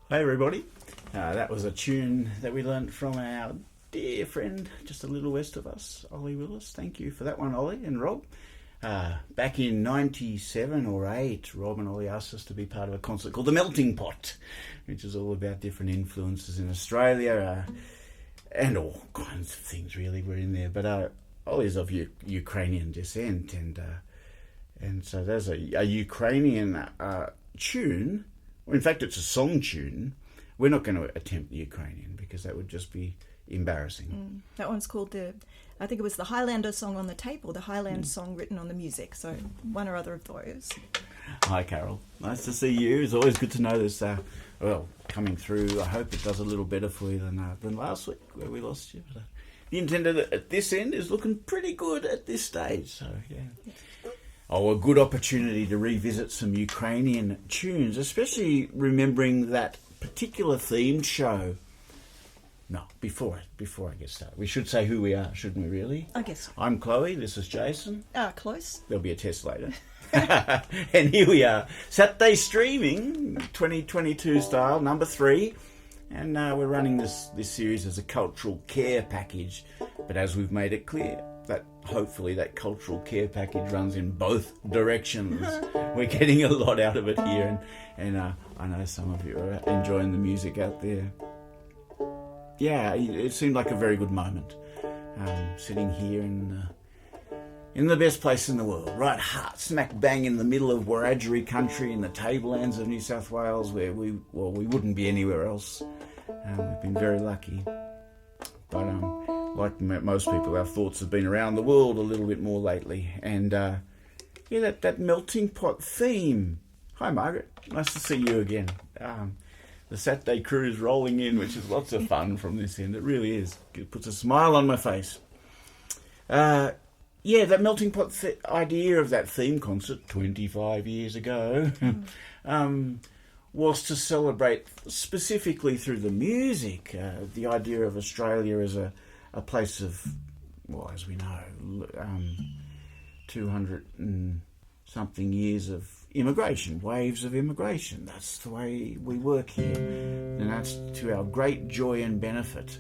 Hey everybody, that was a tune that we learnt from our dear friend just a little west of us, Ollie Willis. Thank you for that one, Ollie and Rob. Back in 97 or 8, Rob and Ollie asked us to be part of a concert called The Melting Pot, which is all about different influences in Australia and all kinds of things really were in there. But Ollie's of Ukrainian descent, and so there's a Ukrainian tune. Well, in fact, it's a song tune. We're not going to attempt the Ukrainian because that would just be embarrassing. That one's called I think it was the Highlander song on the tape or the Highland song written on the music. So one or other of those. Hi, Carol. Nice to see you. It's always good to know this. Coming through. I hope it does a little better for you than last week where we lost you. But, the intended at this end is looking pretty good at this stage. So yeah. A good opportunity to revisit some Ukrainian tunes, especially remembering that particular themed show. No, before I get started, we should say who we are, shouldn't we, really? I guess so. I'm Chloe, this is Jason. Close. There'll be a test later. And here we are, Saturday streaming, 2022 style, number 3. And we're running this series as a cultural care package. But as we've made it clear, that hopefully that cultural care package runs in both directions. We're getting a lot out of it here, and I know some of you are enjoying the music out there. Yeah, it seemed like a very good moment, sitting here in the best place in the world, right smack bang in the middle of Wiradjuri country in the tablelands of New South Wales, where we wouldn't be anywhere else. We've been very lucky, but like most people, our thoughts have been around the world a little bit more lately. And that melting pot theme. Hi, Margaret. Nice to see you again. The Saturday crew is rolling in, which is lots of fun from this end. It really is. It puts a smile on my face. That melting pot idea of that theme concert 25 years ago was to celebrate specifically through the music the idea of Australia as a place of, as we know, 200 and something years of immigration, waves of immigration. That's the way we work here, and that's to our great joy and benefit.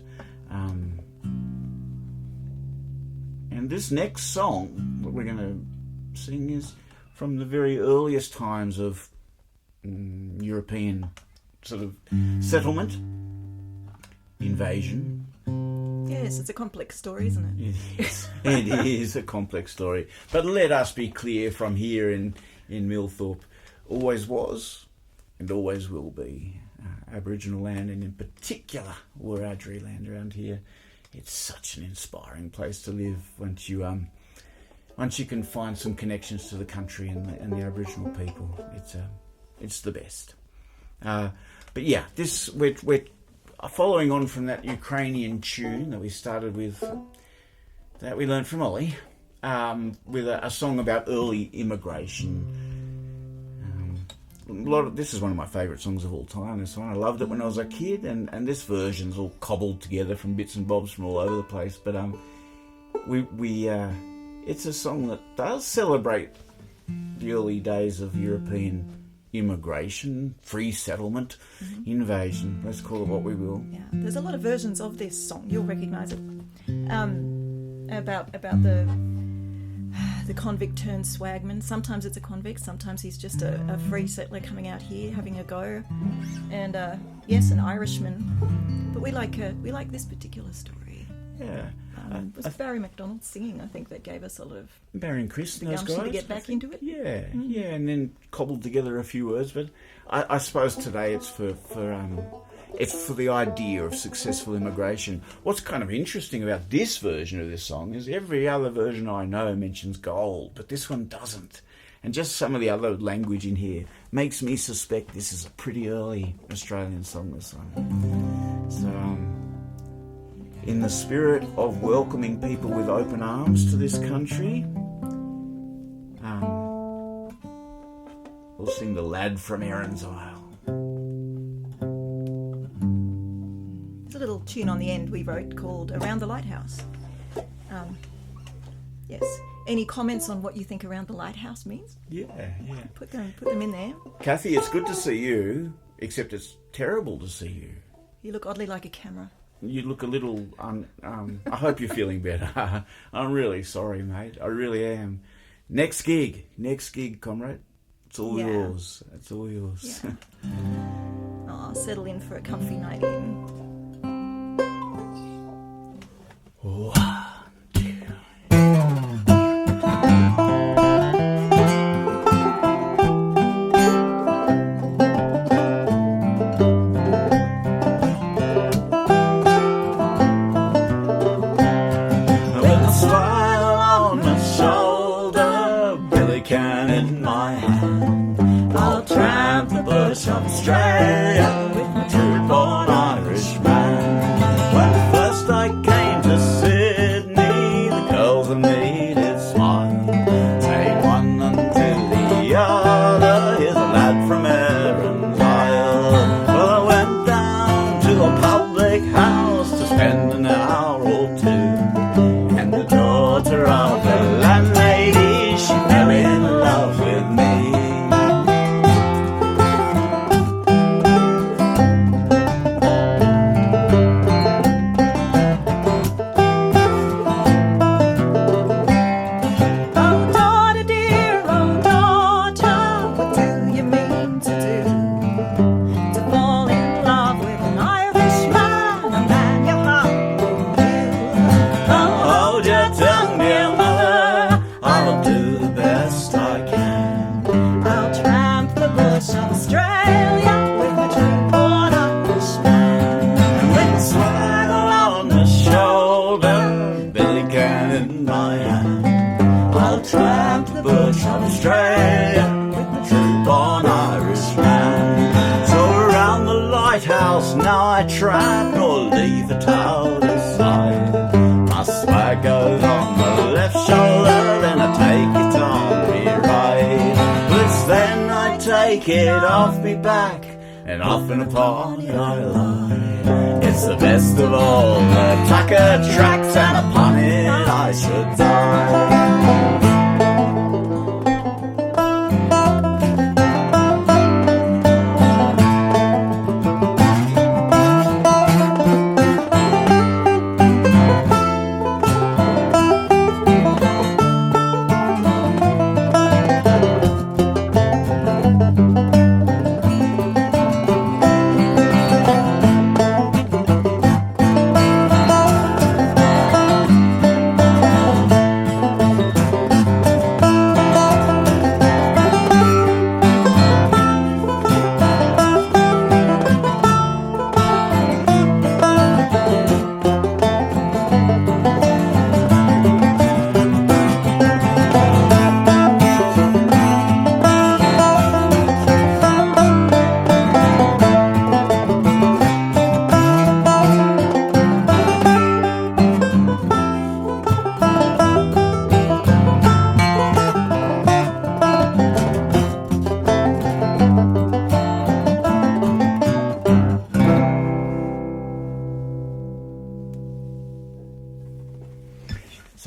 And this next song that we're going to sing is from the very earliest times of European sort of settlement, invasion. Yes, it's a complex story, isn't it? It is a complex story. But let us be clear from here in Millthorpe, always was and always will be Aboriginal land, and in particular Wiradjuri land around here. It's such an inspiring place to live once you can find some connections to the country and the Aboriginal people. It's the best. But yeah, we're following on from that Ukrainian tune that we started with, that we learned from Ollie, with a song about early immigration. this is one of my favourite songs of all time. This one, I loved it when I was a kid, and this version's all cobbled together from bits and bobs from all over the place. But it's a song that does celebrate the early days of European immigration, free settlement, invasion. Let's call it what we will. Yeah, there's a lot of versions of this song. You'll recognise it. About the convict turned swagman. Sometimes it's a convict, sometimes he's just a free settler coming out here having a go, and yes, an Irishman. But we like this particular story. Yeah, it was Barry McDonald singing, I think, that gave us a lot of Barry and Chris and those guys to get back into it. Yeah, yeah, and then cobbled together a few words. But I suppose today it's for the idea of successful immigration. What's kind of interesting about this version of this song is every other version I know mentions gold, but this one doesn't. And just some of the other language in here makes me suspect this is a pretty early Australian song, this one. So, in the spirit of welcoming people with open arms to this country, we'll sing The Lad from Erin's Isle. Little tune on the end we wrote called Around the Lighthouse. Yes. Any comments on what you think Around the Lighthouse means? Yeah. Put them in there. Kathy, it's good to see you, except it's terrible to see you. You look oddly like a camera. You look a little... I hope you're feeling better. I'm really sorry, mate. I really am. Next gig, comrade. It's all yours. It's all yours. Yeah. Oh, settle in for a comfy night in. Australia with my true-born Irishman. When first I came to Sydney, the girls and me did smile. Say one unto the other, here's a lad from Erin's Isle. Well, I went down to a public house to spend an hour or two, and the daughter of the landlady, she fell in love with me. Now I try nor leave it out aside. My swag goes on the left shoulder, then I take it on me right. But then I take it off me back, and often upon it I lie. It's the best of all the tucker tracks, and upon it I should die.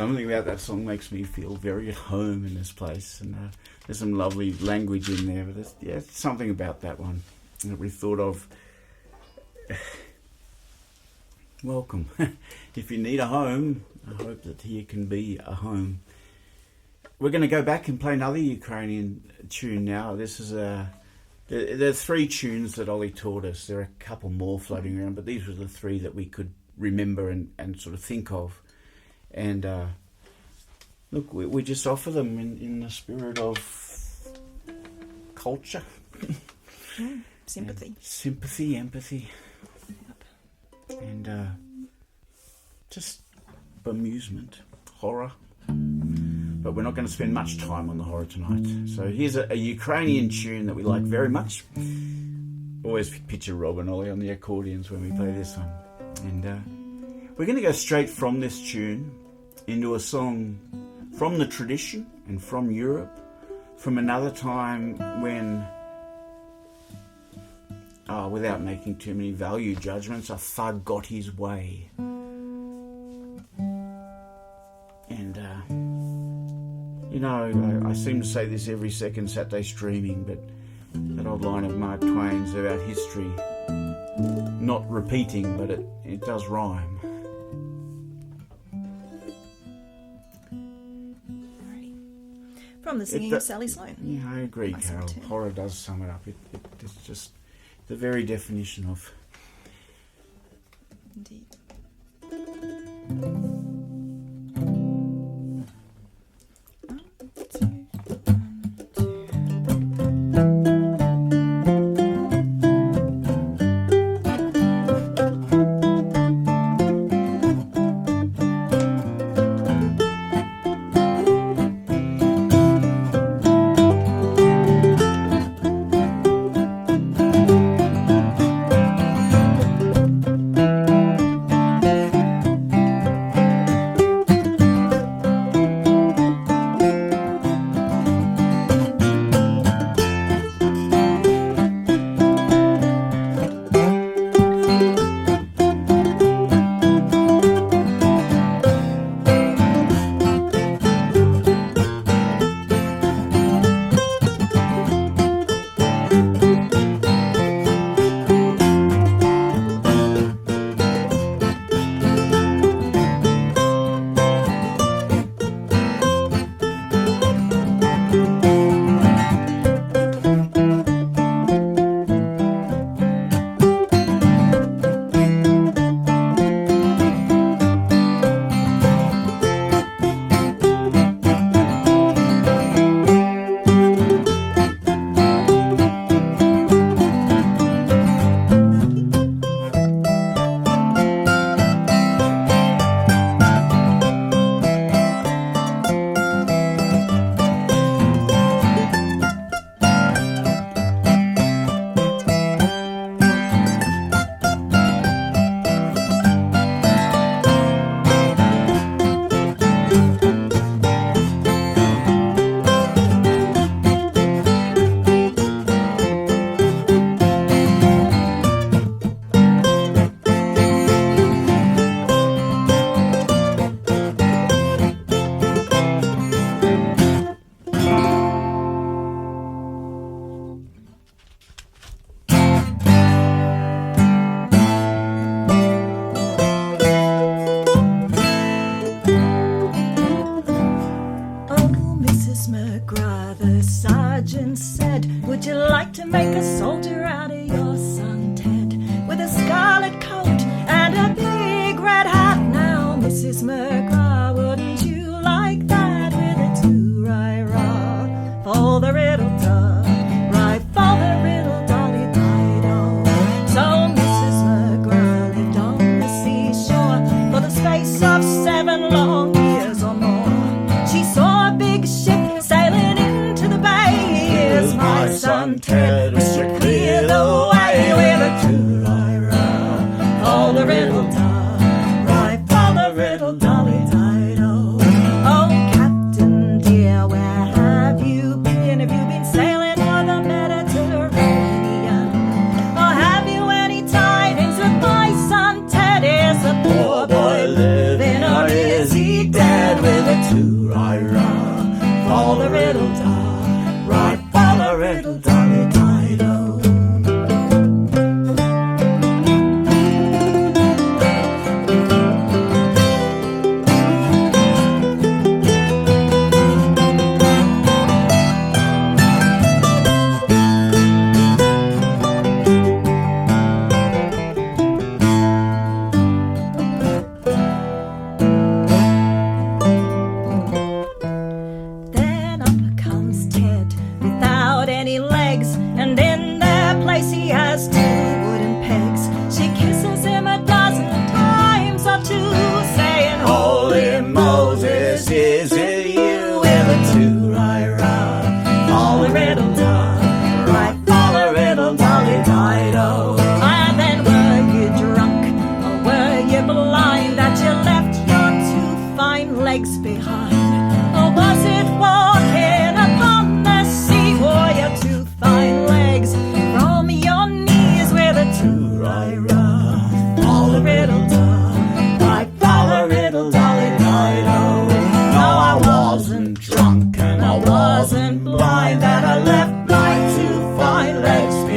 Something about that song makes me feel very at home in this place, and there's some lovely language in there, but there's something about that one that we thought of. Welcome. If you need a home, I hope that here can be a home. We're going to go back and play another Ukrainian tune now. This is there are 3 tunes that Ollie taught us. There are a couple more floating around, but these were the 3 that we could remember and sort of think of. And look, we just offer them in the spirit of culture. Sympathy. Sympathy, empathy. Yep. And just bemusement, horror. But we're not going to spend much time on the horror tonight. So here's a Ukrainian tune that we like very much. Always picture Rob and Ollie on the accordions when we play this one. And we're going to go straight from this tune into a song from the tradition and from Europe, from another time when, without making too many value judgments, a thug got his way. And, I seem to say this every second Saturday streaming, but that old line of Mark Twain's about history not repeating, but it does rhyme. From the singing of Sally Sloan. Yeah, I agree, Carol. Horror does sum it up. It's just the very definition of... Indeed. Poor boy living, or is he dead with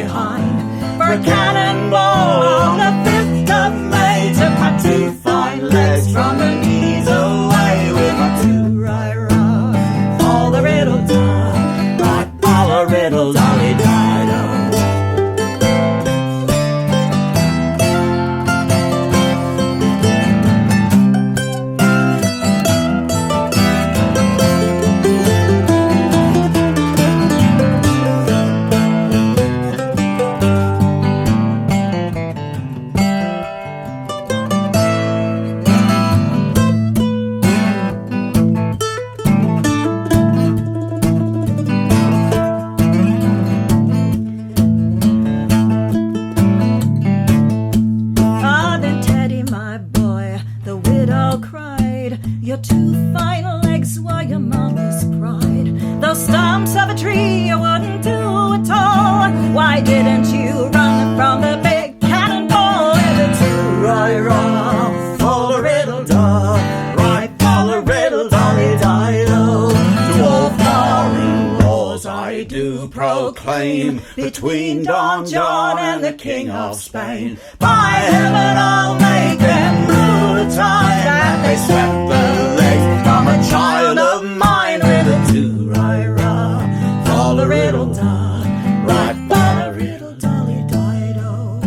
behind for a cannonball on the 5th of May. Took my 2 fine legs from the knees away with my 2 right, all the riddle done, right, all the riddle dolly dido. Your 2 fine legs were your mama's pride. Those stumps of a tree you wouldn't do at all. Why didn't you run from the big cannonball? It's a right, for the riddle dog, right, for the riddle dolly dido. To all foreign laws I do proclaim, between Don John and the King of Spain. By heaven I'll make them rule the time that they swept the legs from a child of mine with a 2 right, for the riddle dog, right, for the riddle dolly dido.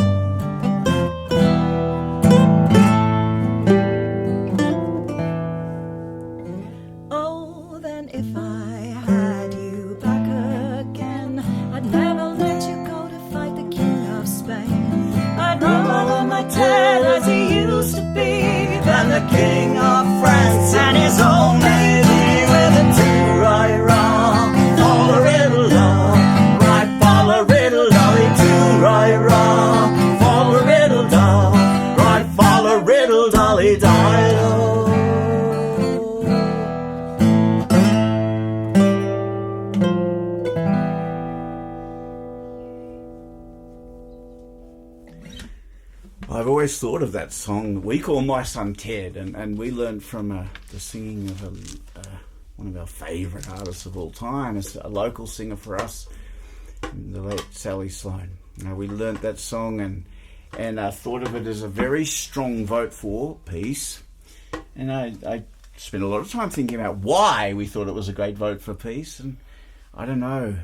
Oh, then if I had you back again, I'd never let you go to fight the King of Spain. I'd roll on my tail as he used to be, than the King of France and his own navy with a 2 right, for the riddle dog, right, for the riddle dolly, 2 right, for the riddle dog, right, for the riddle dolly dido. I've always thought of that song. We call my son Ted, and we learned from the singing of one of our favourite artists of all time, as a local singer for us, the late Sally Sloan. We learnt that song and I thought of it as a very strong vote for peace. And I spent a lot of time thinking about why we thought it was a great vote for peace. And I don't know,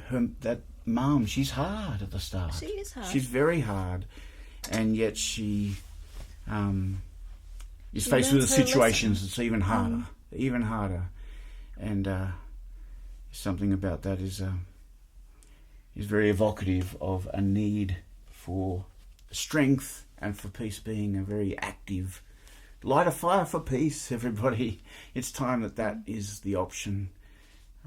that mum, she's hard at the start. She is hard. She's very hard. And yet she is faced with the situations that's even harder, and something about that is very evocative of a need for strength and for peace being a very active. Light a fire for peace, everybody. It's time that is the option.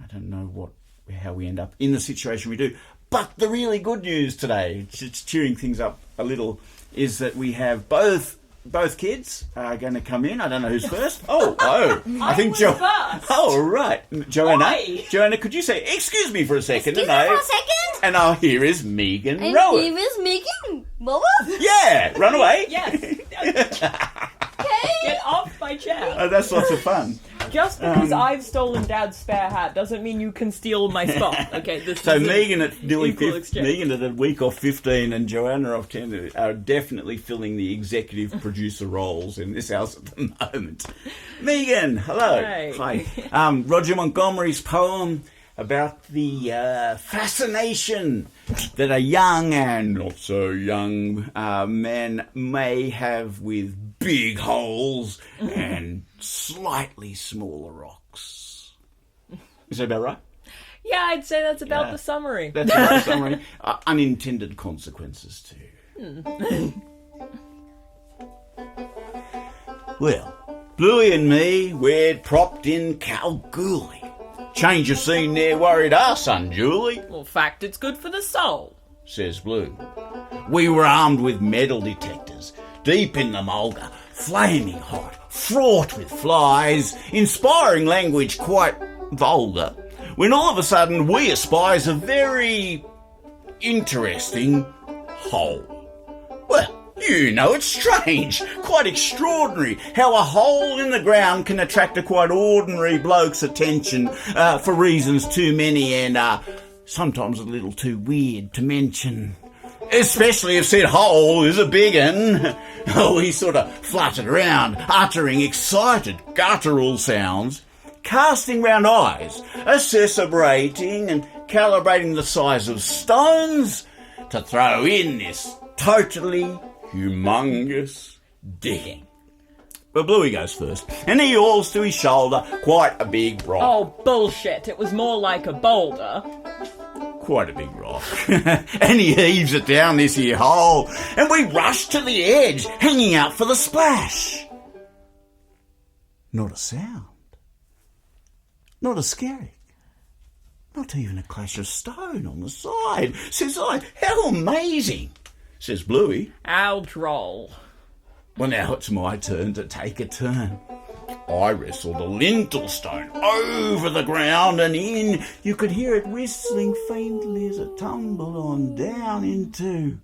I don't know how we end up in the situation we do. But the really good news today, it's cheering things up a little, is that we have both kids are going to come in. I don't know who's first. I think Joanna. Oh, right. Joanna. Why? Joanna, could you say, excuse me for a second? Excuse me for a second? And here is Megan And Roweth. here is Megan Roweth. Yeah, run away. Yes. Get off my chair. Oh, that's lots of fun. Just because I've stolen Dad's spare hat doesn't mean you can steal my spot. Okay, this So is Megan at nearly equal exchange. Megan at a week off 15 and Joanna off 10 are definitely filling the executive producer roles in this house at the moment. Megan, hello. Hey. Hi. Roger Montgomery's poem about the fascination that a young and not so young man may have with big holes and slightly smaller rocks. Is that about right? Yeah, I'd say that's about Yeah. the summary. That's about the summary. Unintended consequences too. Well, Bluey and me, we're propped in Kalgoorlie. Change of scene there worried us unduly, Well, fact, it's good for the soul. says Blue. We were armed with metal detectors, deep in the mulga, flaming hot, fraught with flies, inspiring language quite vulgar, when all of a sudden we espies a very interesting hole. Well, you know, it's strange, quite extraordinary, how a hole in the ground can attract a quite ordinary bloke's attention for reasons too many and sometimes a little too weird to mention. Especially if said hole is a big un. Oh, he sort of fluttered around, uttering excited guttural sounds, casting round eyes, accessorating and calibrating the size of stones to throw in this totally humongous digging. But Bluey goes first, and he hauls to his shoulder quite a big rock. Oh, bullshit. It was more like a boulder. Quite a big rock. And he heaves it down this here hole, and we rush to the edge, hanging out for the splash. Not a sound. Not a scaring. Not even a clash of stone on the side. Says I, how amazing, says Bluey. How droll. Well, now it's my turn to take a turn. I wrestled a lintel stone over the ground and in. You could hear it whistling faintly as it tumbled on down into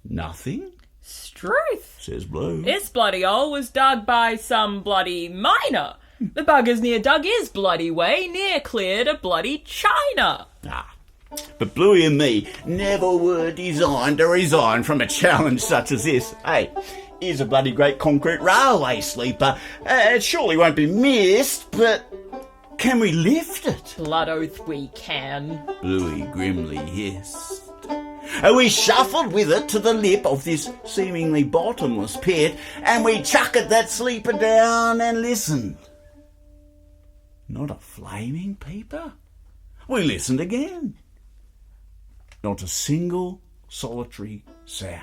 nothing. Struth, Says Blue. this bloody hole was dug by some bloody miner. The buggers near dug his bloody way, near cleared a bloody China. Ah, but Bluey and me never were designed to resign from a challenge such as this. Hey, here's a bloody great concrete railway sleeper. It surely won't be missed, but can we lift it? Blood oath we can. Bluey grimly hissed. And we shuffled with it to the lip of this seemingly bottomless pit, and we chucked that sleeper down and listened. Not a flaming peeper. We listened again. Not a single solitary sound.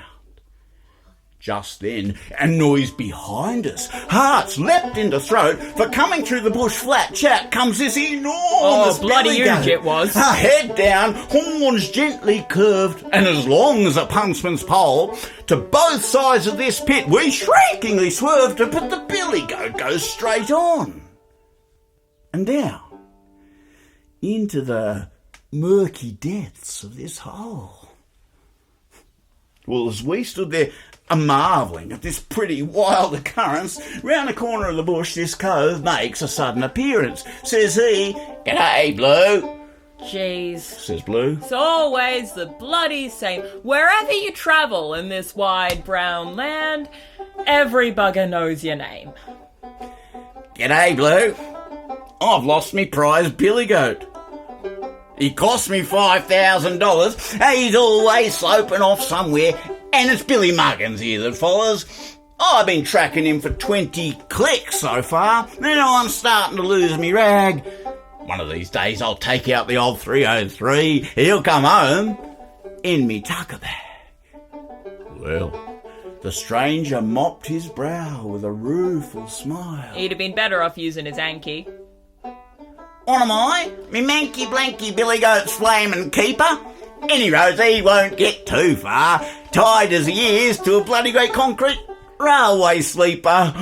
Just then, a noise behind us. Hearts leapt into throat, for coming through the bush flat chat comes this enormous bloody belly goat. huge it was. Her head down, horns gently curved, and as long as a punchman's pole. To both sides of this pit, we shriekingly swerved to put the billy goat goes straight on. And down into the murky depths of this hole. Well, as we stood there a-marvelling at this pretty wild occurrence, round the corner of the bush this cove makes a sudden appearance. Says he, "G'day, Blue," Jeez. says Blue. It's always the bloody same. Wherever you travel in this wide brown land, every bugger knows your name. "G'day, Blue. I've lost me prize billy goat. He cost me $5,000. He's always sloping off somewhere, and it's Billy Muggins here that follows. I've been tracking him for 20 clicks so far, and I'm starting to lose me rag. One of these days I'll take out the old 303. He'll come home in me tucker bag." Well, the stranger mopped his brow with a rueful smile. He'd have been better off using his Anki. "What am I? Me manky blanky billy goat's flamin' keeper? Any roads he won't get too far, tied as he is to a bloody great concrete railway sleeper."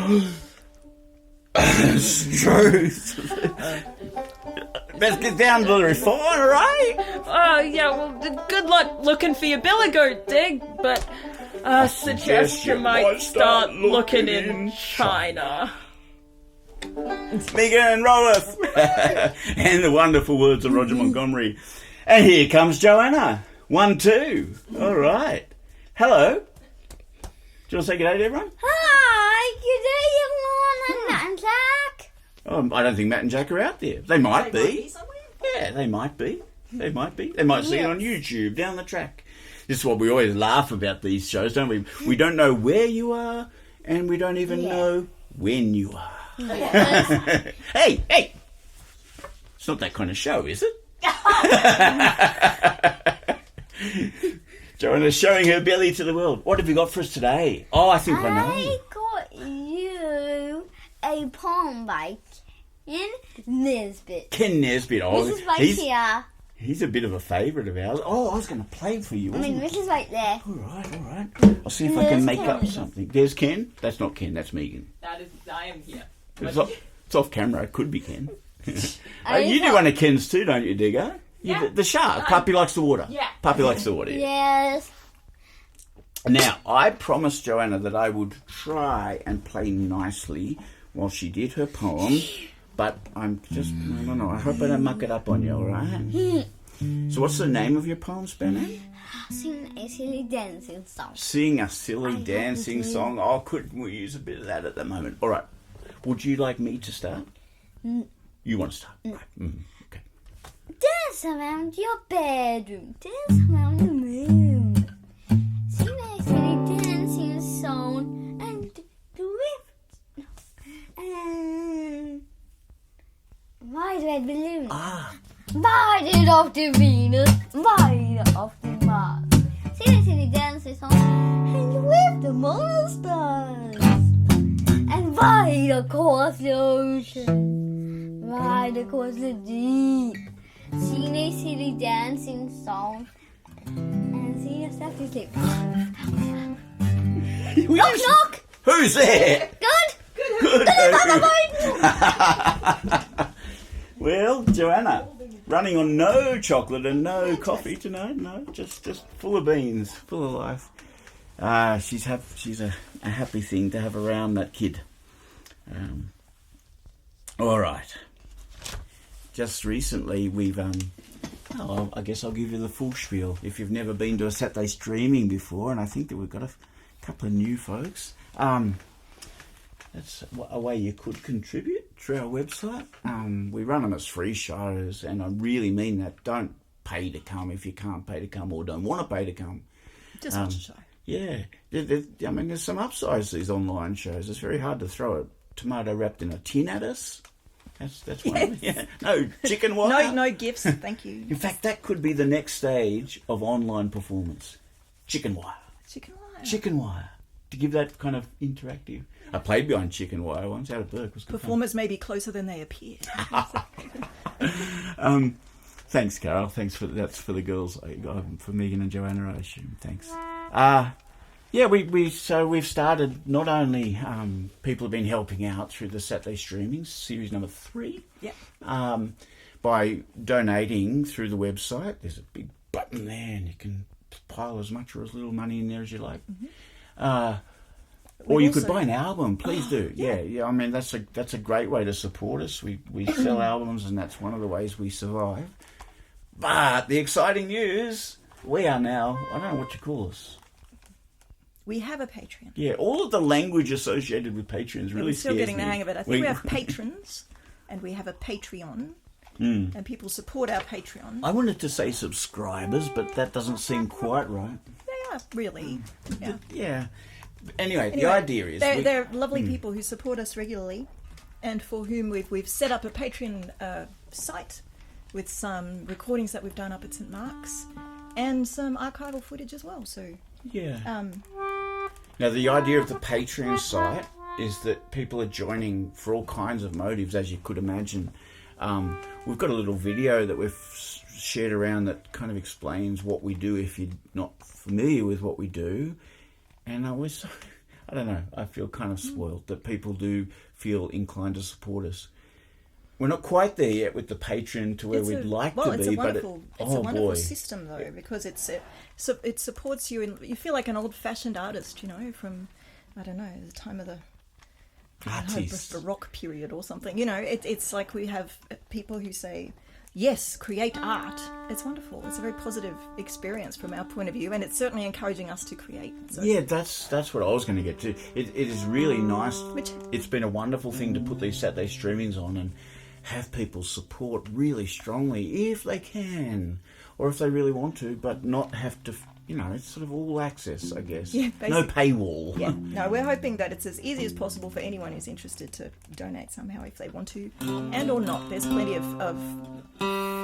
Truth. Best get down to the refiner, eh? Oh, yeah, well, good luck looking for your billy goat, Dig, but I suggest you might start looking in China. Megan Roweth. And the wonderful words of Roger Montgomery. And here comes Joanna. 1, 2. All right. Hello. Do you want to say good day to everyone? Hi, good day, everyone. I'm Matt and Jack. Oh, I don't think Matt and Jack are out there. They might be. Somewhere. Yeah, they might be. They might be. They might see it on YouTube down the track. This is what we always laugh about these shows, don't we? We don't know where you are, and we don't even know when you are. Hey! It's not that kind of show, is it? Joanna's showing her belly to the world. What have you got for us today? Oh, I think I know. I got you a poem by Ken Nesbitt. Ken Nesbitt. Oh, This is right here. He's a bit of a favourite of ours. Oh, I was going to play for you, wasn't I? This is right there. All right. I'll see if I can make up something. There's Ken. That's not Ken, that's Megan. I am here. It's off camera. It could be Ken. You do one of Ken's too, don't you, Digger? Yeah. The shark. Puppy likes the water. Yeah. Puppy likes the water. Yes. Now, I promised Joanna that I would try and play nicely while she did her poem, but I'm just, I don't know, I hope I don't muck it up on you, all right? So what's the name of your poem, Spanner? Sing a silly dancing song. Sing a silly I dancing love it. song. Oh, couldn't we use a bit of that at the moment? All right. Would you like me to start? You want to start? Right. Okay. Dance around your bedroom. Dance around the moon. Sing a silly dancing song. And drift. And ride red balloon. Ride it off to Venus. Ride it off to Mars. Sing a silly dancing song. And with the monsters. And ride across the ocean. Ride across the deep. Sing a silly dancing song. And sing yourself to sleep. Knock, knock! Who's there? Good? Good. Bye-bye. Well, Joanna, running on no chocolate and no coffee tonight. No, just full of beans, full of life. She's a happy thing to have around, that kid. All right. Just recently we've I guess I'll give you the full spiel. If you've never been to a Saturday streaming before, and I think that we've got a couple of new folks. That's a way you could contribute through our website. We run them as free shows, and I really mean that. Don't pay to come if you can't pay to come or don't want to pay to come. Just watch a show. Yeah. I mean, there's some upsides to these online shows. It's very hard to throw a tomato wrapped in a tin at us. That's one of them. Yeah. No, chicken wire. No gifts, thank you. In fact, that could be the next stage of online performance. Chicken wire. Chicken wire. Chicken wire. To give that kind of interactive. I played behind chicken wire once out of Burke. It was good fun. Performers may be closer than they appear. Thanks, Carol. Thanks that's for the girls. For Megan and Joanna, I assume. Thanks. Yeah, we've started. Not only people have been helping out through the Saturday streamings, series number 3. Yeah. By donating through the website. There's a big button there, and you can pile as much or as little money in there as you like. Or you could buy an album. Please do. Yeah. I mean, that's a great way to support us. We sell albums, and that's one of the ways we survive. But the exciting news, we are now, I don't know what you call us. We have a Patreon. Yeah, all of the language associated with Patreon is really I'm still scares getting me. the hang of it. I think we have patrons, and we have a Patreon, and people support our Patreon. I wanted to say subscribers, but that doesn't seem quite right. They are really. Yeah. Yeah. Anyway, the idea is... They're lovely people who support us regularly, and for whom we've set up a Patreon site with some recordings that we've done up at St Mark's, and some archival footage as well. So yeah. Now, the idea of the Patreon site is that people are joining for all kinds of motives, as you could imagine. We've got a little video that we've shared around that kind of explains what we do if you're not familiar with what we do. And I don't know, I feel kind of spoiled that people do feel inclined to support us. We're not quite there yet with the Patreon to where we'd like to be, but it's a wonderful system though, because it supports you, and you feel like an old-fashioned artist, from I don't know, the time of the Baroque period or something. It's like we have people who say, yes, create art. It's wonderful. It's a very positive experience from our point of view, and it's certainly encouraging us to create. So. Yeah, that's what I was going to get to. It is really nice. It's been a wonderful thing to put these Saturday streamings on and have people support really strongly if they can, or if they really want to, but not have to, it's sort of all access, I guess. Yeah, no paywall. Yeah, no, we're hoping that it's as easy as possible for anyone who's interested to donate somehow if they want to, and or not. There's plenty of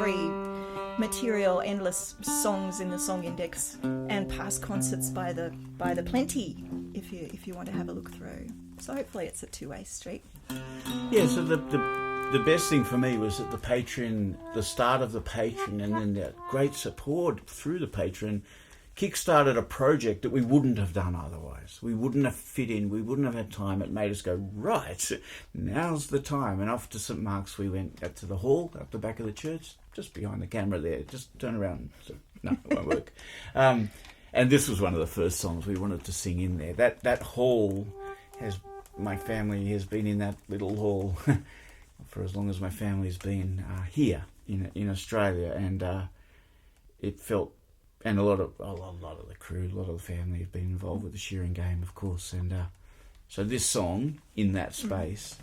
free material, endless songs in the song index, and past concerts by the plenty if you want to have a look through. So hopefully it's a two-way street. Yeah, so the best thing for me was that the Patreon, the start of the Patreon, and then that great support through the Patreon kick-started a project that we wouldn't have done otherwise. We wouldn't have fit in. We wouldn't have had time. It made us go, right, now's the time. And off to St Mark's we went, up to the hall, up the back of the church, just behind the camera there. Just turn around. So, no, it won't work. And this was one of the first songs we wanted to sing in there. That hall my family has been in that little hall for as long as my family's been here in Australia, and it felt, and a lot of the crew, a lot of the family have been involved with the shearing game, of course, and so this song in that space.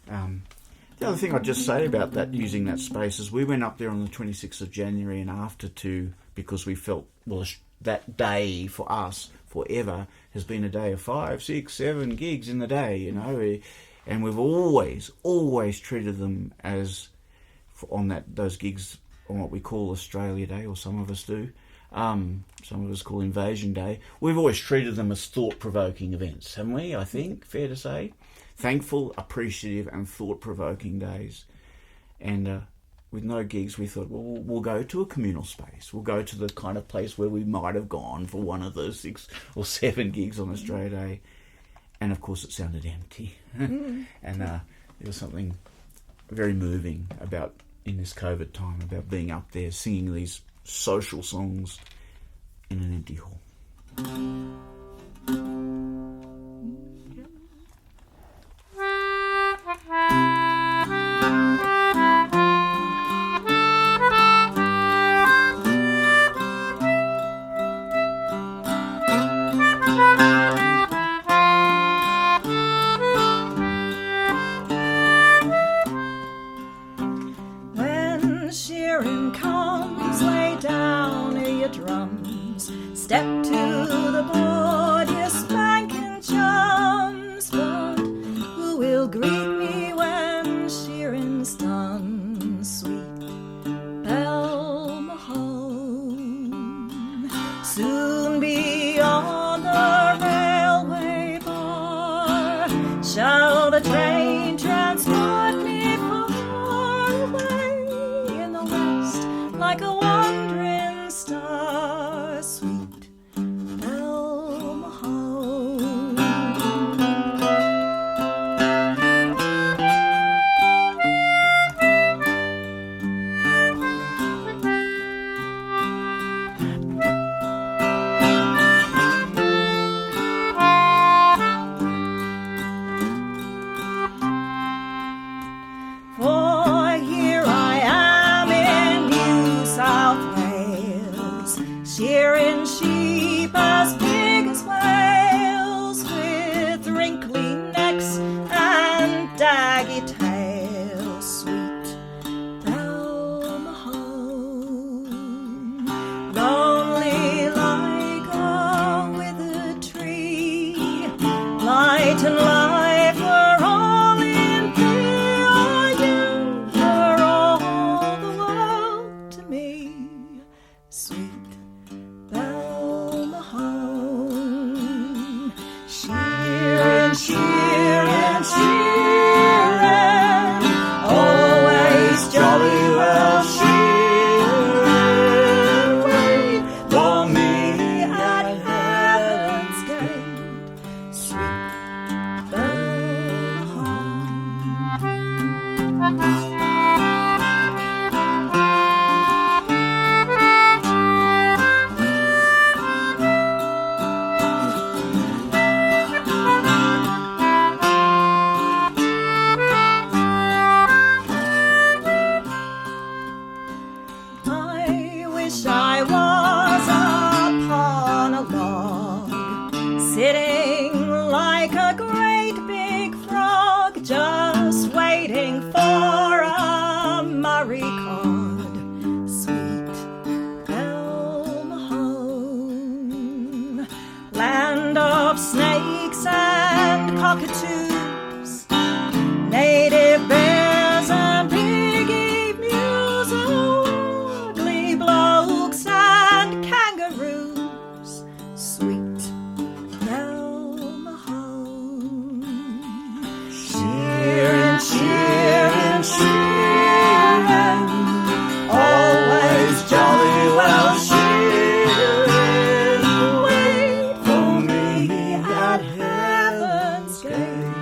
The other thing I'd just say about that, using that space, is we went up there on the 26th of January and after to, because we felt, well, that day for us forever has been a day of 5, 6, 7 gigs in the day, you know, and we've always treated them as, on those gigs, on what we call Australia Day, or some of us do, some of us call Invasion Day, we've always treated them as thought-provoking events, haven't we, I think, fair to say? Thankful, appreciative and thought-provoking days. And with no gigs, we thought, well, we'll go to a communal space. We'll go to the kind of place where we might have gone for one of those 6 or 7 gigs on Australia Day. And, of course, it sounded empty. And there was something very moving about, in this COVID time, about being up there singing these social songs in an empty hall. When shearing comes, lay down your drums. Step to the board, your spanking chums. But who will greet me when shearing's done? Sweet Belle Mahone. Soon be on the railway bar. Shall the train transport me far away in the west, like a wandering star? Sweet Belle Mahone. For here I am in New South Wales, shearing sheep as big as whales, with wrinkly necks and daggy tails. Sweet Belle Mahone. Lonely like a withered tree, light and life were all in thee. Are you for all the world to me? Sweet Belle Mahone. Shearing, shearing, shearing, always jolly well shearing. Wait for me at Heaven's Gate. Sweet Belle Mahone. I wish I was upon a log, sitting like a great big frog, just waiting for a Murray cod. Sweet Belle Mahone. Land of snakes and cockatoos, native bears and piggy mews, ugly blokes and kangaroos. Sweet Belle Mahone. Shearing, shearing, shearing, always jolly well shearing. Wait for me at Heaven's Gate.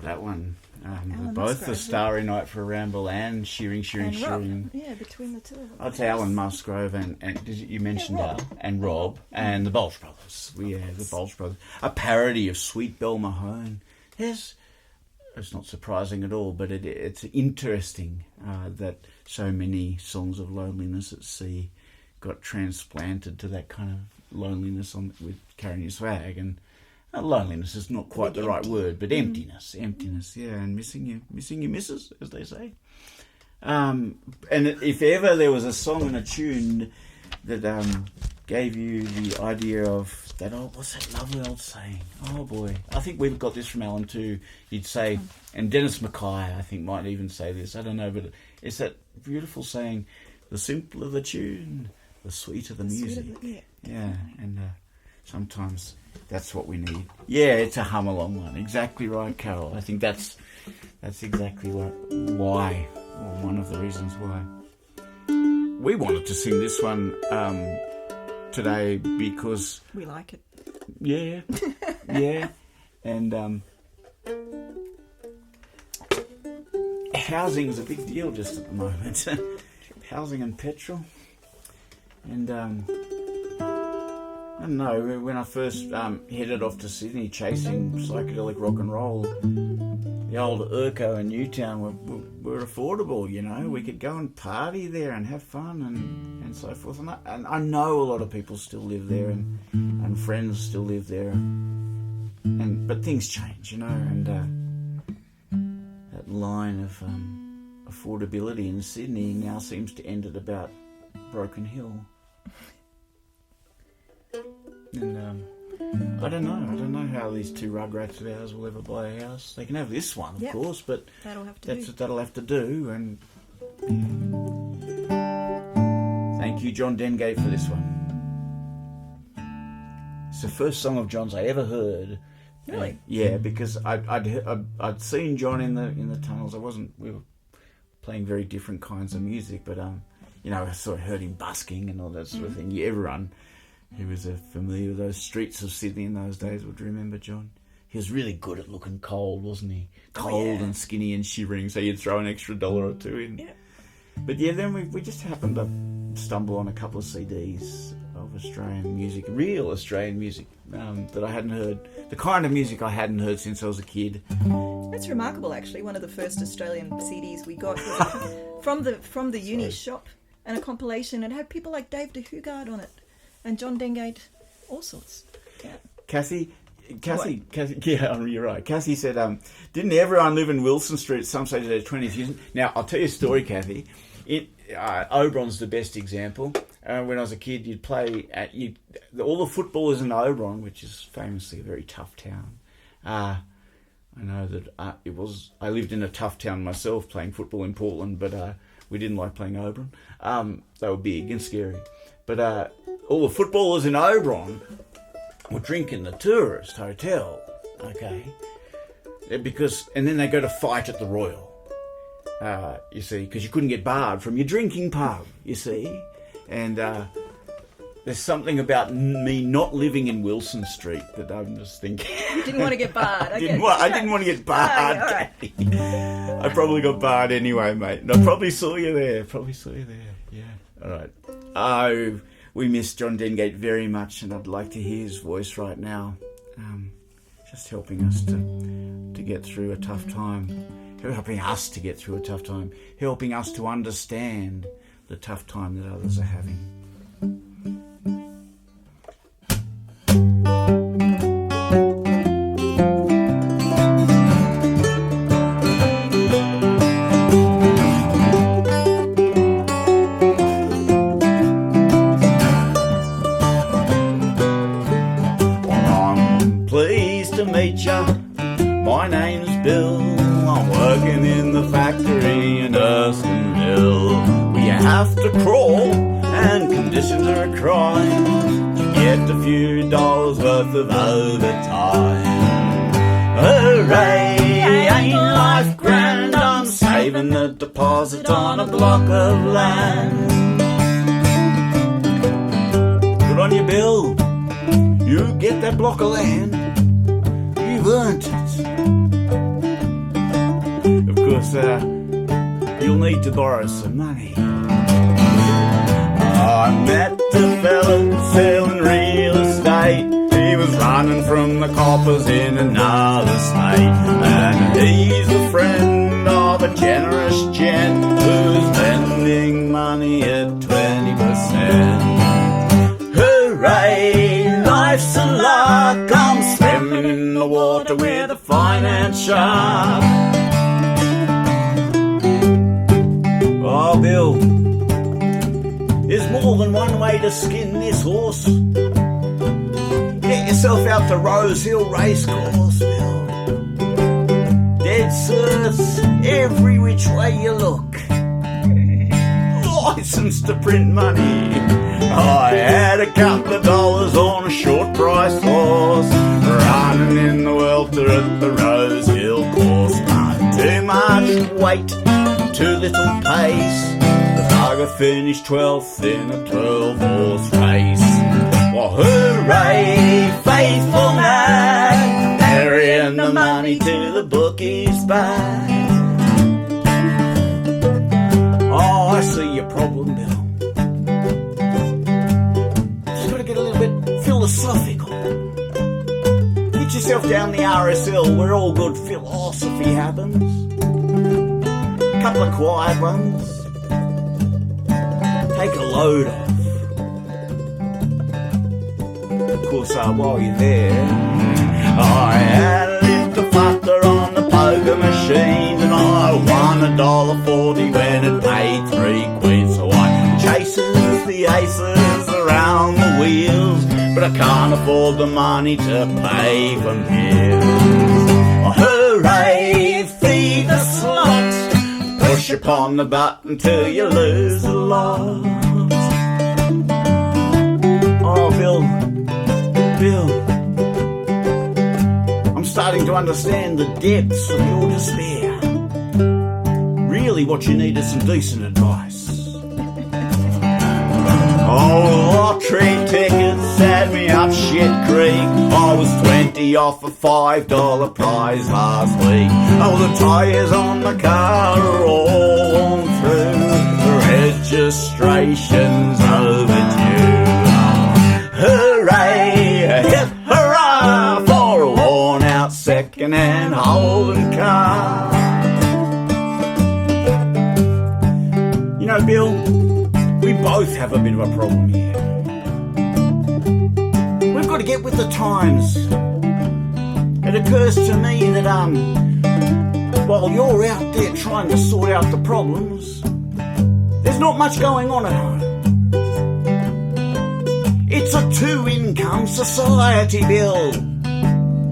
that one. Alan Both the Musgrove, Starry Night for a Ramble and Shearing. and Rob. Shearing. Yeah, between the two of them. I'd say Alan Musgrove and you mentioned Rob. and Rob and the Bolge Brothers. The Bolge Brothers. A parody of Sweet Belle Mahone. Yes, it's not surprising at all, but it's interesting that so many songs of loneliness at sea got transplanted to that kind of loneliness with carrying your swag. And loneliness is not quite the right word, but emptiness, yeah, and missing your missus, as they say. And if ever there was a song and a tune that gave you the idea of that, what's that lovely old saying? Oh boy, I think we've got this from Alan too. You'd say, and Dennis Mackay, I think, might even say this. I don't know, but it's that beautiful saying: "The simpler the tune, the sweeter the music." Yeah, and sometimes that's what we need. Yeah, it's a hum along one. Exactly right, Carol. I think that's exactly why, or one of the reasons why we wanted to sing this one today, because We like it. yeah, and housing is a big deal just at the moment. Housing and petrol, and I don't know, when I first headed off to Sydney chasing psychedelic rock and roll, the old Urco and Newtown were affordable, you know. We could go and party there and have fun and so forth. And I know a lot of people still live there and friends still live there. But things change, you know, and that line of affordability in Sydney now seems to end at about Broken Hill. And I don't know how these two rugrats of ours will ever buy a house. They can have this one, of course, but that'll have to do. And thank you, John Dengate, for this one. It's the first song of John's I ever heard. Really? Yeah, because I'd seen John in the tunnels. We were playing very different kinds of music, but you know, I sort of heard him busking and all that sort of thing. Yeah, everyone who was familiar with those streets of Sydney in those days would remember John. He was really good at looking cold, wasn't he? Cold and skinny and shivering, so you'd throw an extra $1 or $2 in. Yeah. But yeah, then we just happened to stumble on a couple of CDs of Australian music, real Australian music, that I hadn't heard. The kind of music I hadn't heard since I was a kid. That's remarkable, actually. One of the first Australian CDs we got was from the uni shop, and a compilation. It had people like Dave de Hugard on it. And John Dengate, all sorts. Yeah. Cassie, yeah, you're right. Cassie said, didn't everyone live in Wilson Street at some stage of their 20s? Now, I'll tell you a story, Kathy. Oberon's the best example. When I was a kid, you'd play at all the footballers in Oberon, which is famously a very tough town. I know that I lived in a tough town myself playing football in Portland, but we didn't like playing Oberon. They were big and scary. But all the footballers in Oberon were drinking the tourist hotel, okay? And then they go to fight at the Royal, you see, because you couldn't get barred from your drinking pub, you see. And there's something about me not living in Wilson Street that I'm just thinking. You didn't want to get barred. I didn't want to get barred. Oh, right. I probably got barred anyway, mate. And I probably saw you there. Yeah. All right. Oh, we miss John Dengate very much, and I'd like to hear his voice right now, just helping us to get through a tough time, helping us to understand the tough time that others are having. My name's Bill, I'm working in the factory in Erskineville. We have to crawl and conditions are a crime to get a few dollars worth of overtime. Hooray, ain't life grand, I'm saving the deposit on a block of land. Good on you, Bill, you get that block of land. You've earned it. because you'll need to borrow some money. I met the fella selling real estate. He was running from the coppers in another state, and he's a friend of a generous gent who's lending money at 20%. Hooray, life's a lark, I'm swimming in the water with a finance shark. Oh, Bill, there's more than one way to skin this horse. Get yourself out to Rose Hill Racecourse, Bill. Dead certs every which way you look. License to print money. I had a couple of dollars on a short price horse, running in the welter at the Rose Hill course. Not too much weight, too little pace. The bugger finished 12th in a 12-horse race. Well, hooray, faithful man, carrying the money to the bookies' bag. Oh, I see your problem, Bill. Just got to get a little bit philosophical. Get yourself down the RSL where all good philosophy happens. A couple of quiet ones. Take a load off. Of course, while you're there, I had a little fucker on the poker machine, and I won $1.40 when it paid £3. So I chases the aces around the wheels, but I can't afford the money to pay for meals. Oh, hooray, feed the slot, push upon the button till you lose a lot. Oh, Bill, I'm starting to understand the depths of your despair. Really what you need is some decent advice. Oh, lottery tickets had me up shit creek. I was 20 off a $5 prize last week. Oh, the tyres on the car are all worn through. The registration's overdue. Hooray, hip hurrah for a worn out second-hand Holden car. You know, Bill, we both have a bit of a problem here. We've got to get with the times. It occurs to me that while you're out there trying to sort out the problems, there's not much going on at home. It's a two-income society, Bill.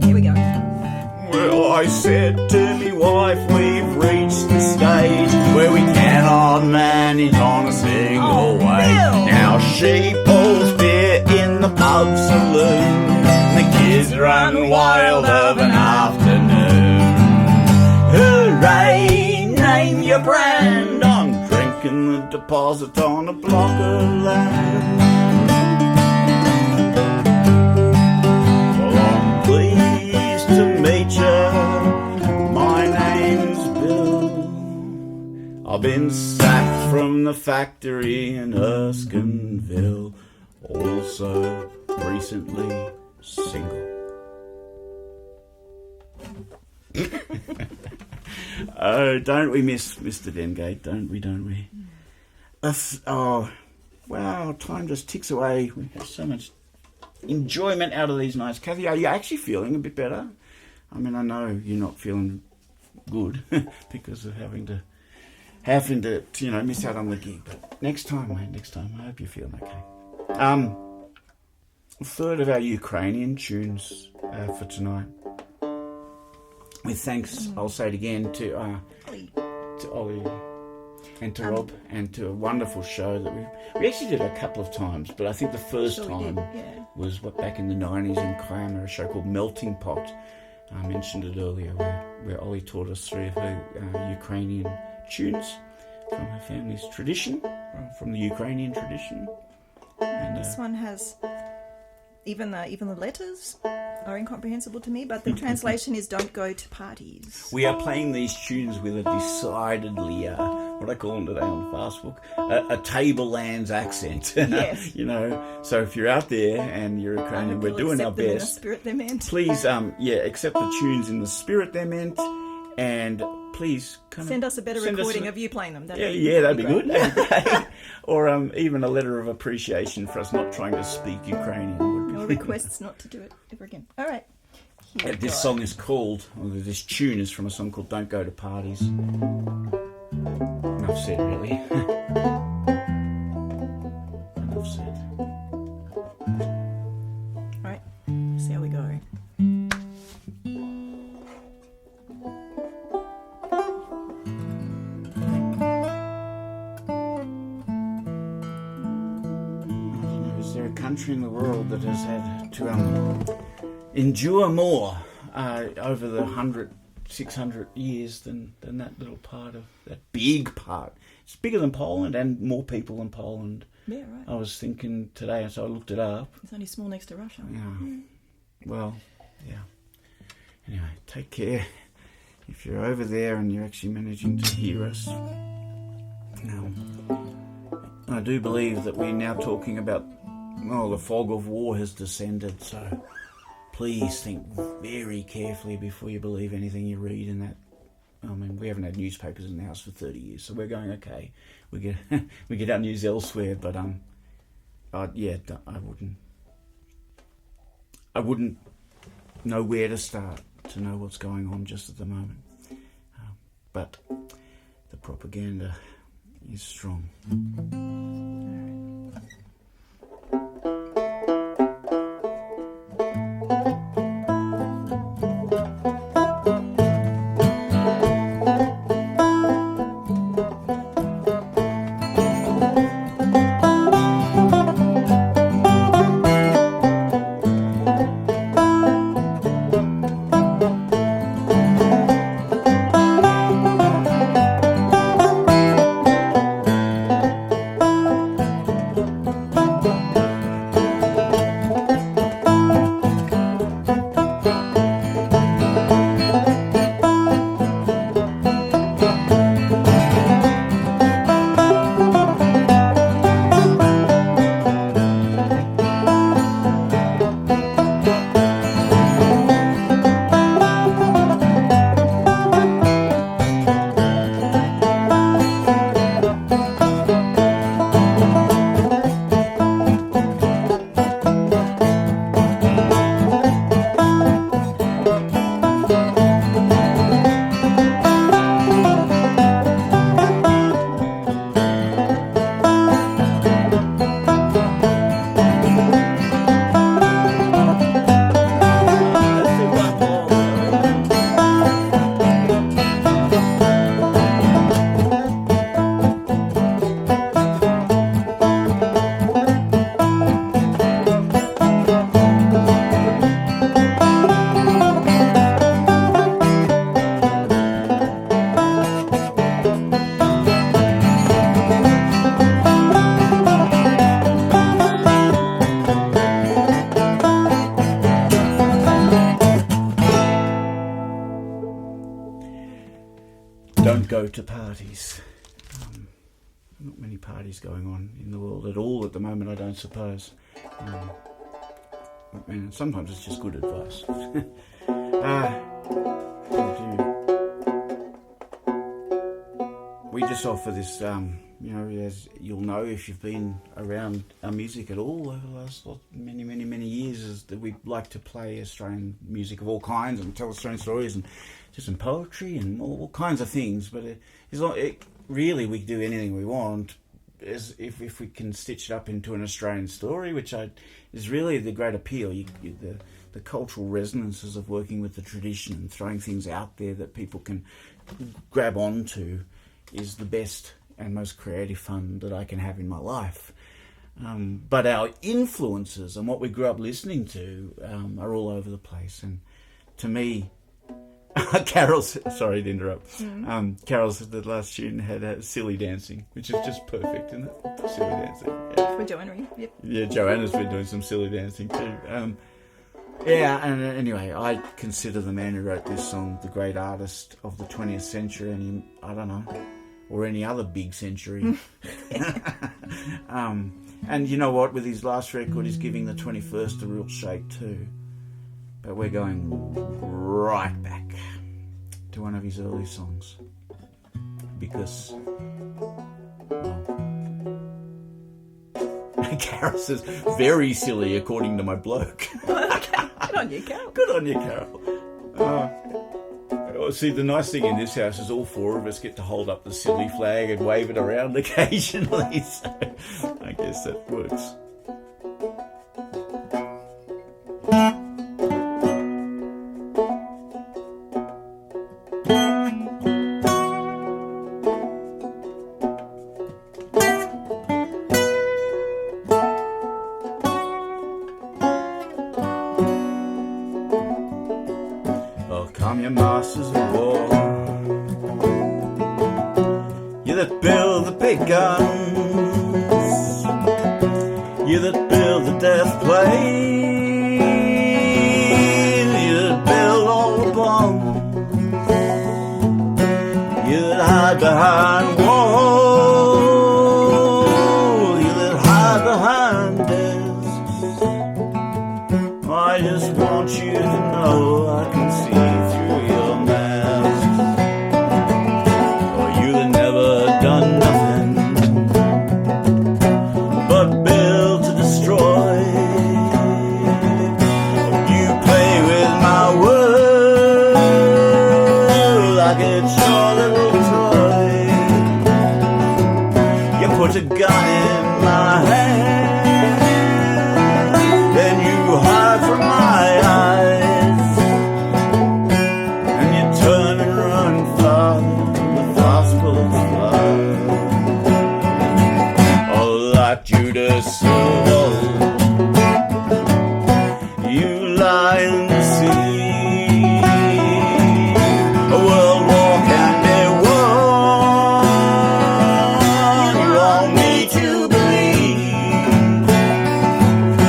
Here we go. Well, I said to me wife, we've reached the stage where we cannot manage on a single wage. Bill. Now she pulls beer in the pub saloon, the kids run wild of an afternoon. Hooray, name your brand, I'm drinking the deposit on a block of land. Pleased to meet you, my name's Bill. I've been sacked from the factory in Erskineville, also recently single. Oh, don't we miss Mr. Dengate, don't we? Oh, wow, time just ticks away. We have so much enjoyment out of these nights. Kathy, are you actually feeling a bit better? I mean, I know you're not feeling good because of having to miss out on the gig, but next time, mate, I hope you're feeling okay. A third of our Ukrainian tunes for tonight. With thanks, I'll say it again, to Ollie and to Rob, and to a wonderful show that we actually did a couple of times, but I think the first time was back in the 90s in Kiama, a show called Melting Pot. I mentioned it earlier, where Ollie taught us three of her Ukrainian tunes from her family's tradition, from the Ukrainian tradition. And this one has even the letters are incomprehensible to me, but the translation is "don't go to parties." We are playing these tunes with a decidedly, what I call them today on Facebook, a Tablelands accent. Yes. You know, so if you're out there and you're Ukrainian, we're doing our Accept them in the best. spirit they're meant. Please, accept the tunes in the spirit they're meant, and please Send us a better recording of you playing them. That'd that'd be good. That'd be great. Or even a letter of appreciation for us not trying to speak Ukrainian. Would be Or requests not to do it ever again. All right. Here we This go. song is called, or this tune is from a song called Don't Go to Parties. Enough said, really. Enough said. All right. See how we go. Is there a country in the world that has had to endure more over the 600 years than that little part of that big part? It's bigger than Poland and more people than Poland. Yeah, right. I was thinking today, and so I looked it up. It's only small next to Russia. Yeah. Well, yeah. Anyway, take care. If you're over there and you're actually managing to hear us. Now, I do believe that we're now talking about, well, the fog of war has descended, so please think very carefully before you believe anything you read in that. I mean, we haven't had newspapers in the house for 30 years, so we're going okay. We get we get our news elsewhere, but I wouldn't know where to start to know what's going on just at the moment. But the propaganda is strong. Don't go to parties. Not many parties going on in the world at all at the moment, I don't suppose. And sometimes it's just good advice. We just offer this, as you'll know if you've been around our music at all over the last many years, is that we like to play Australian music of all kinds and tell Australian stories and do some poetry and all kinds of things. But really we do anything we want as if we can stitch it up into an Australian story, which is really the great appeal. The cultural resonances of working with the tradition and throwing things out there that people can grab onto is the best and most creative fun that I can have in my life. But our influences and what we grew up listening to are all over the place. And to me, Carol's, sorry to interrupt, Carol's, the last tune had silly dancing, which is just perfect, isn't it? Silly dancing. Yeah. For Joanna, yep. Yeah, Joanna's been doing some silly dancing too. Yeah, and anyway, I consider the man who wrote this song the great artist of the 20th century, and I don't know, or any other big century. And you know what? With his last record, he's giving the 21st a real shake too. But we're going right back to one of his early songs because, Carol says, very silly according to my bloke. Okay, good on you, Carol. Good on you, Carol. See, the nice thing in this house is all four of us get to hold up the silly flag and wave it around occasionally, so I guess that works. Come, you masters of war, you that build the big guns, you that build the death plane, you that build all the bombs, you that hide behind walls, you that hide behind desks. I just want you to know I can see through your mask. For you that never done nothing but build to destroy. You play with my world like it's your little toy. You put a gun in my hand, then you hide from my eyes. Judas, you lie in the sea. A world war can be won. You want me to believe,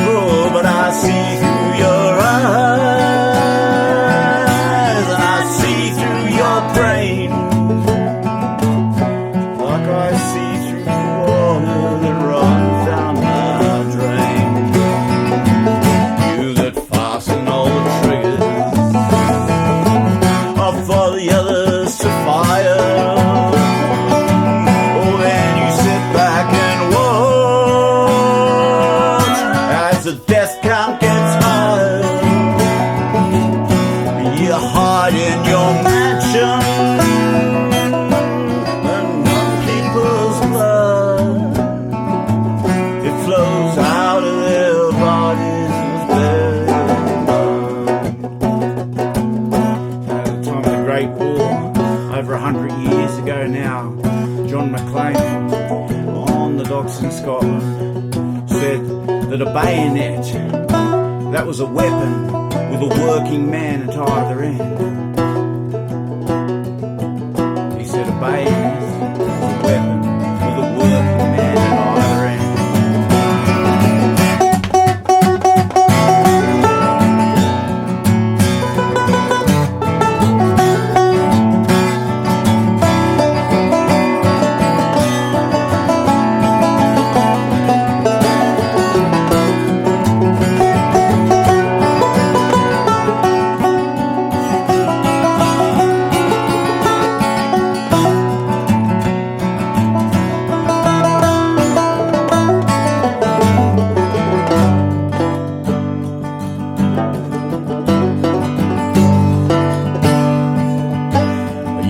oh, but I see through your eyes, and I see through your brain, like I see through the water that runs down my drain. You that fasten all the triggers are for the others to fire. Oh, then you sit back and watch as the death count gets higher. You hide in your mansion and on people's blood. It flows out of their bodies and is buried in mud. At the time of the Great War, over 100 years ago now, John McLean on the docks in Scotland said that a bayonet, that was a weapon with a working man at either end. He said a bayonet was a weapon with a working man at either end.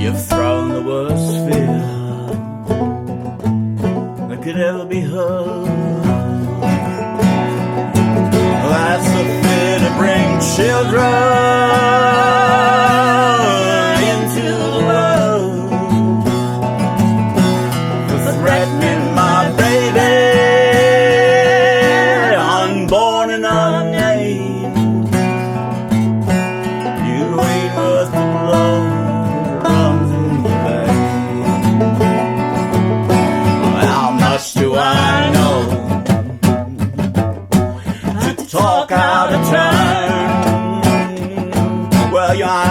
You've thrown the worst fear that could ever be heard. That's the fear to bring children into the world, for threatening my baby, unborn and unnamed. You ain't worth the blood that runs in your veins. How much do I know to talk out of turn?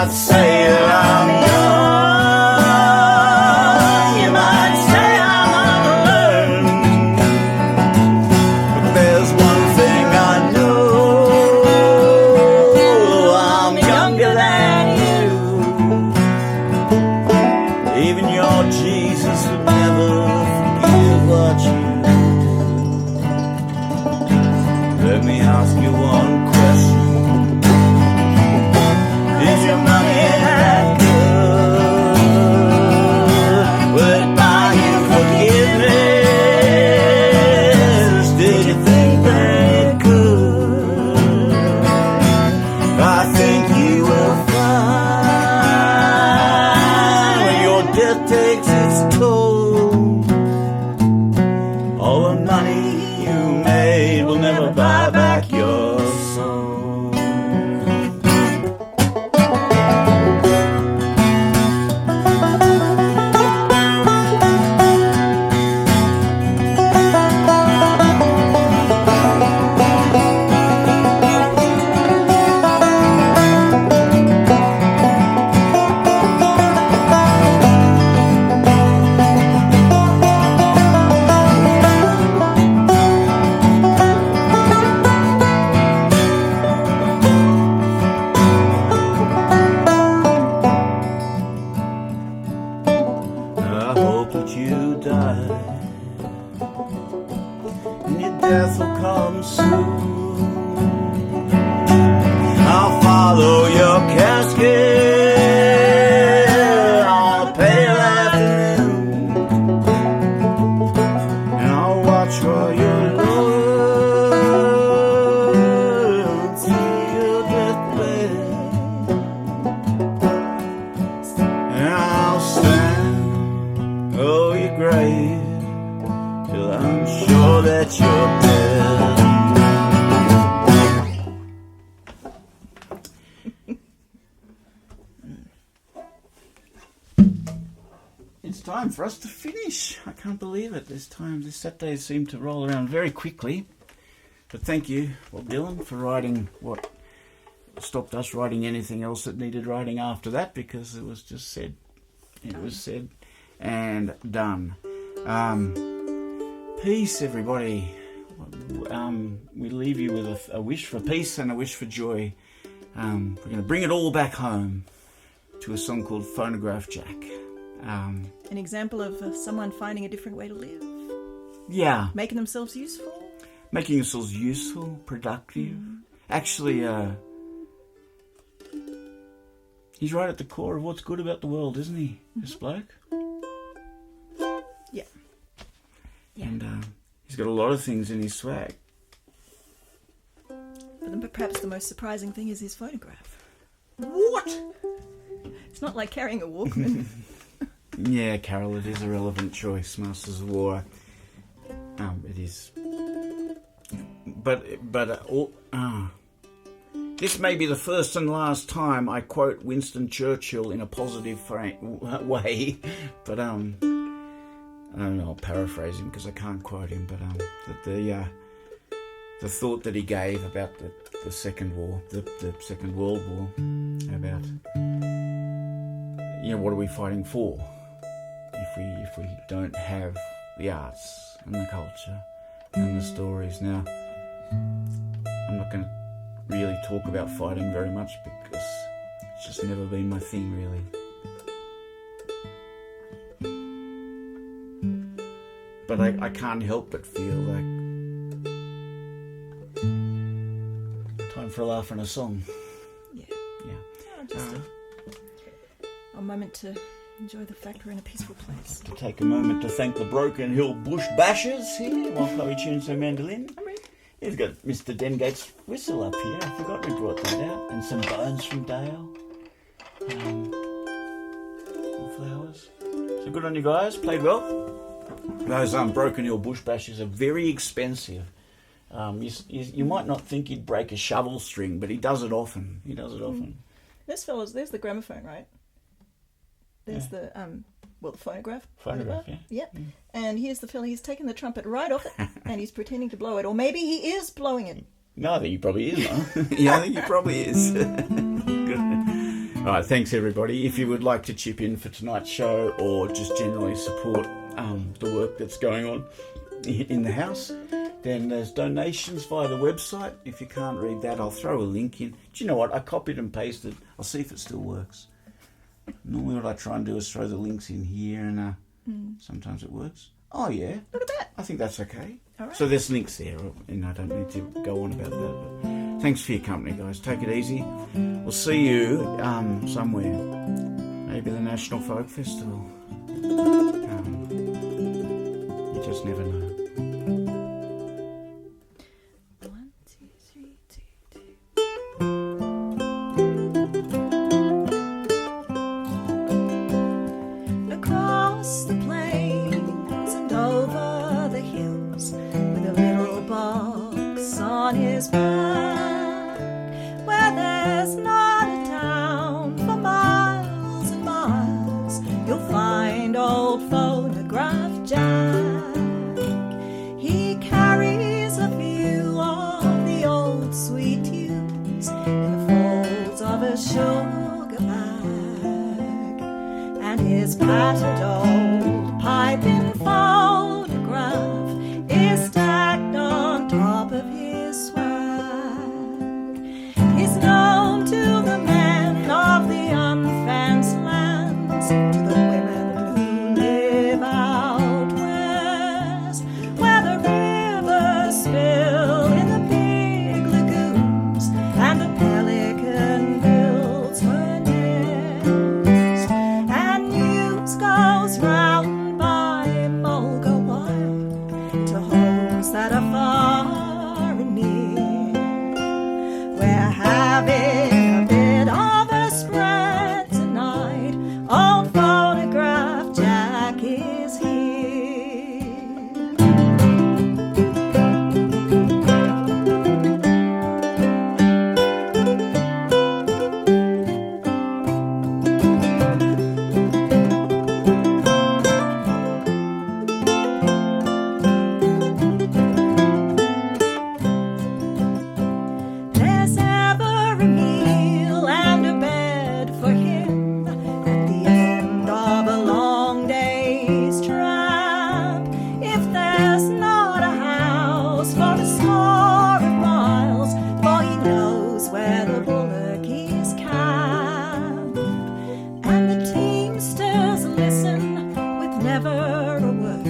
might say that I'm young, you might say I'm unlearned, but there's one thing I know, I'm younger than you. Even your Jesus would never forgive what you do. Let me ask you one question. Is your money that good? Will it buy you forgiveness? Did you think that it could? I think you will find when your death takes its toll, all the money you made will never buy back your soul. I hope that you die and your death will come soon. I'll follow your casket on a pale afternoon, and I'll watch while you're low till your deathbed, and I'll stand oh, your grave till I'm sure that you're dead. It's time for us to finish. I can't believe it. This Saturdays seem to roll around very quickly. But thank you, Bob Dylan, for writing what stopped us writing anything else that needed writing after that, because it was just said. It was said and done. Peace, everybody. We leave you with a wish for peace and a wish for joy. We're going to bring it all back home to a song called Phonograph Jack. An example of someone finding a different way to live. Yeah. Making themselves useful. Making themselves useful, productive. Actually, he's right at the core of what's good about the world, isn't he? This bloke? Yeah. And he's got a lot of things in his swag. But perhaps the most surprising thing is his phonograph. What? It's not like carrying a Walkman. Yeah, Carol, it is a relevant choice, Masters of War. It is. But this may be the first and last time I quote Winston Churchill in a positive way, but I don't know, I'll paraphrase him because I can't quote him, but the thought that he gave about the Second War, the Second World War, about, what are we fighting for if we don't have the arts and the culture and the stories. Now, I'm not going to really talk about fighting very much because it's just never been my thing, really. But I can't help but feel like time for a laugh and a song. Yeah. Yeah. Just a moment to enjoy the fact we're in a peaceful place. To take a moment to thank the Broken Hill Bush Bashers here while Chloe tunes her mandolin. He's got Mr. Dengate's whistle up here. I forgot we brought that out. And some bones from Dale. Some flowers. So good on you guys. Played well. Those Broken Hill Bush Bashers are very expensive. You might not think he'd break a shovel string, but he does it often. This fella's, there's the gramophone, right? There's the phonograph. Phonograph, yeah. Yep. And here's the fella, he's taken the trumpet right off it and he's pretending to blow it. Or maybe he is blowing it. No, I think he probably is, huh? Yeah, I think he probably is. Good. All right, thanks everybody. If you would like to chip in for tonight's show or just generally support the work that's going on in the house, then there's donations via the website. If you can't read that, I'll throw a link in. Do you know what? I copied and pasted. I'll see if it still works. Normally what I try and do is throw the links in here, and sometimes it works. Oh, yeah. Look at that. I think that's okay. All right. So there's links there, and I don't need to go on about that. But thanks for your company, guys. Take it easy. We'll see you somewhere. Maybe the National Folk Festival. You just never know. 1, 2, 3, 2, 2. Across the plains and over the hills, with a little box on his back, where there's not a town for miles and miles, you'll find old Phonograph Jack. He carries a few of the old sweet tunes in the folds of a sugar bag, and his battered old pipe in phonograph is stacked on top of his swag. He's known to the men of the unfenced lands, to the women who live out west, where the rivers spill in the big lagoons and the pelican builds her nest, and news goes round by Mulga Wild to homes that are far and near. We're having a bit of a spread tonight. Old Phonograph Jack is here. There's ever a meal and a bed for him at the end of a long day's tramp. If there's not a house for a score of miles, for he knows where the bullock is camped, and the teamsters listen with never a word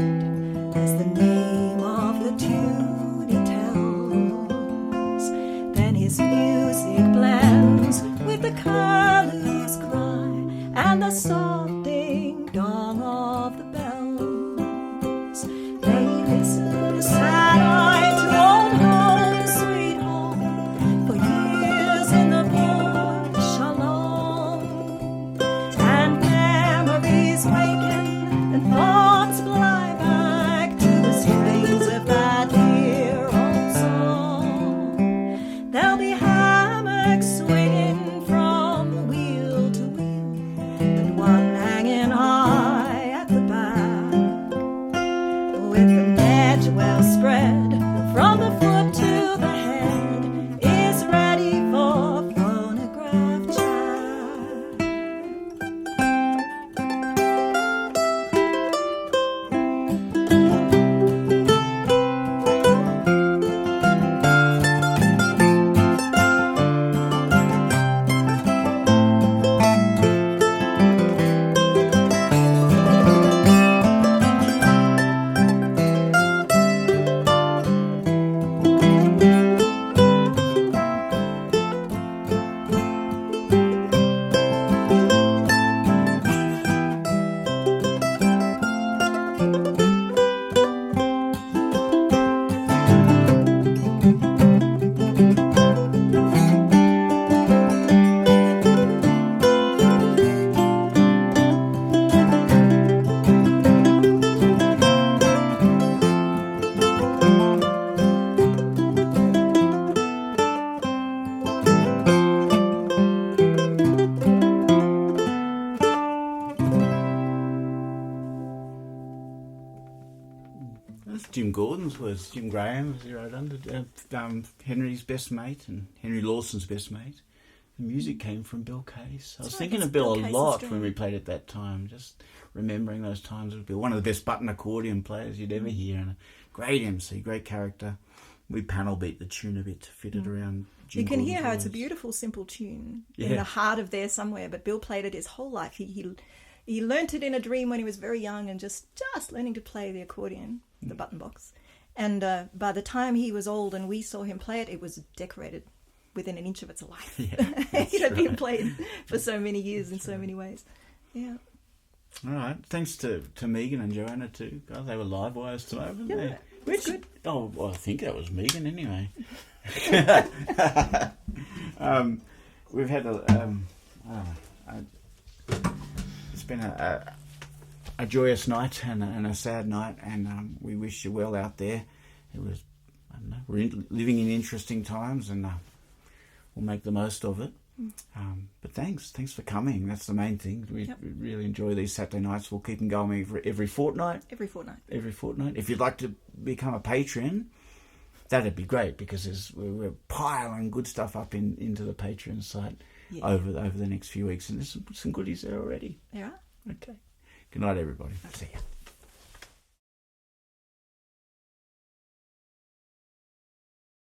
as the name of the tune he tells. Then his music blends with the curlew's cry and the soft ding-dong of the bells. They listen sad-eyed to old home, sweet home, for years in the bush alone. And memories waken and thoughts fly back to the strains of that dear old song. There'll be hammocks swinging from wheel to wheel, and one hanging high at the back, with the net well spread from the foot to the head, is ready for Phonograph Jack. That's Jim Gordon's was Jim Graham, as he wrote under, Henry's best mate and Henry Lawson's best mate. The music came from Bill Case. I was right, thinking it's of Bill Bill a Case's lot dream. when we played at that time, just remembering those times with Bill. One of the best button accordion players you'd ever hear, and a great MC, great character. We panel beat the tune a bit to fit it around Jim You can Gordon's hear how it's a words. beautiful, simple tune Yeah. in the heart of there somewhere. But Bill played it his whole life. He learnt it in a dream when he was very young and just learning to play the accordion, the button box. And by the time he was old and we saw him play it, it was decorated within an inch of its life. Yeah, It had been played for so many years in so many ways. Yeah. All right. Thanks to Megan and Joanna too. God, they were live wires tonight, weren't Yeah, they? that's good. Oh, well, I think that was Megan anyway. We've had it's been a joyous night and a sad night, and we wish you well out there. It was, I don't know, we're living in interesting times, and we'll make the most of it. But thanks for coming. That's the main thing. We really enjoy these Saturday nights. We'll keep them going every fortnight. Every fortnight. Every fortnight. If you'd like to become a patron, that'd be great, because we're piling good stuff up into the Patreon site over the next few weeks, and there's some goodies there already. There are. Okay. Good night, everybody. See ya.